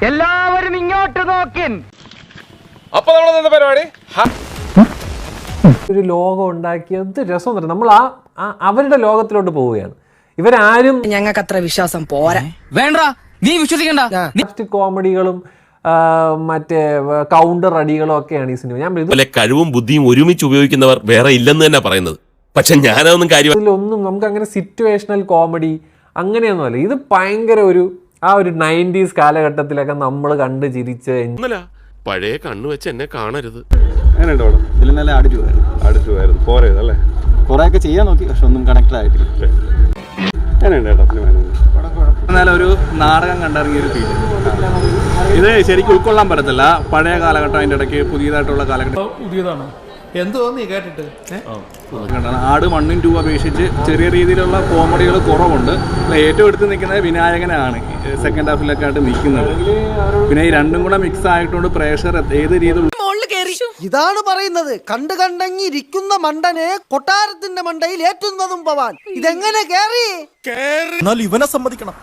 എല്ലാവരും ഇങ്ങോട്ട് നോക്കിൻ. അപ്പൊ നമ്മളെന്താ പരിപാടി? ഒരു ലോകം ഉണ്ടാക്കിയത് രസം. നമ്മൾ അവരുടെ ലോകത്തിലോട്ട് പോവുകയാണ്. ഇവരാരും ഞങ്ങൾക്ക് അത്ര വിശ്വാസം പോരാ. വേണ്ട, നീ വിശ്വസിക്കണ്ട. കോമഡികളും മറ്റേ കൗണ്ടർ അടികളും ഒക്കെയാണ് ഈ സിനിമ. ഞാൻ കഴിവും ബുദ്ധിയും ഒരുമിച്ച് ഉപയോഗിക്കുന്നവർ വേറെ ഇല്ലെന്ന് തന്നെ പറയുന്നത്. പക്ഷെ ഞാനതൊന്നും കാര്യം ഇതിലൊന്നും നമുക്ക് അങ്ങനെ സിറ്റുവേഷണൽ കോമഡി അങ്ങനെയൊന്നും അല്ല. ഇത് ഭയങ്കര ഒരു 90s കാലഘട്ടത്തിലൊക്കെ നമ്മൾ കണ്ട് ചിരിച്ച് പഴയ കണ്ണു വെച്ച് എന്നെ കാണരുത്. ഇതിൽ നല്ല അടിച്ചുവായിരുന്നു പോരല്ലേ. കുറെയൊക്കെ ചെയ്യാൻ നോക്കി, പക്ഷെ ഒന്നും കണക്റ്റഡ് ആയിട്ടില്ല. എന്നാലും ഒരു നാടകം കണ്ടിറങ്ങിയ ഒരു ഫീൽ. ഇത് ശരിക്കും ഉൾക്കൊള്ളാൻ പറ്റത്തില്ല. പഴയ കാലഘട്ടം, അതിൻ്റെ ഇടയ്ക്ക് പുതിയതായിട്ടുള്ള കാലഘട്ടം. പുതിയതാണ് എന്തോ നീ കേട്ടിട്ട്. ആട് 1 2 അപേക്ഷിച്ച് ചെറിയ രീതിയിലുള്ള കോമഡികൾ കുറവുണ്ട്. ഏറ്റവും എടുത്ത് നിൽക്കുന്നത് വിനായകനാണ് സെക്കൻഡ് ഹാഫിലൊക്കെ ആയിട്ട് നിൽക്കുന്നത്. പിന്നെ ഈ രണ്ടും കൂടെ മിക്സ് ആയിട്ടുണ്ട്. പ്രേക്ഷകർ ഏത് രീതിയിൽ ഇതാണ് പറയുന്നത്, കണ്ടങ്ങി ഇരിക്കുന്ന മണ്ടനെ കൊട്ടാരത്തിന്റെ മണ്ടയിൽ ഏറ്റുന്നതും പവാൻ. ഇതെങ്ങനെ കേറി? എന്നാൽ ഇവനെ സമ്മതിക്കണം,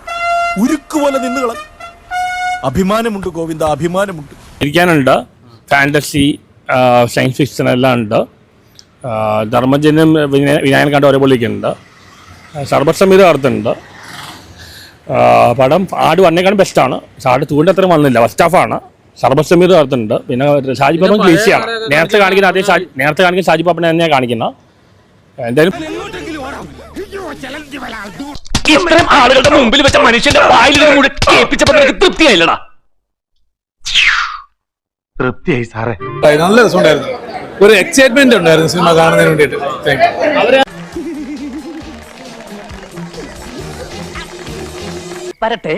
ഉരുക്കുപോലെ നിന്നുകള. അഭിമാനമുണ്ട് ഗോവിന്ദ, അഭിമാനമുണ്ട്. ഇരിക്കാനുണ്ട്, ഫാന്റസി, സയൻസ് ഫിക്ഷൻ എല്ലാം ഉണ്ട്. ധർമ്മജനും വിനായകൻ കണ്ട ഒരേപോലെയൊക്കെയുണ്ട്. സർബസമീത അടുത്തുണ്ട്. പടം ആട് 1 ബെസ്റ്റാണ്. ആട് 2 അത്രയും വന്നില്ല, ഫസ്റ്റ് ഹാഫാണ്. സർബസമീത അടുത്തുണ്ട്. പിന്നെ ഷാജി പാപ്പൻ ക്ലീശിയാണ്. നേരത്തെ കാണിക്കുന്ന ഷാജി പാപ്പനെ തന്നെയാണ് കാണിക്കുന്നത്. എന്തായാലും ഇത്രയും ആളുകളുടെ മുമ്പിൽ വെച്ച മനുഷ്യന്റെ വായിൽ കൂടെ കേൾപ്പിച്ചപ്പോ തൃപ്തിയായില്ലടാ. തൃപ്തിയായി സാറേ. നല്ല രസമുണ്ടായിരുന്നു. ഒരു എക്സൈറ്റ്മെന്റ് ഉണ്ടായിരുന്നു സിനിമ കാണുന്നതിന് വേണ്ടിയിട്ട്. വരട്ടെ.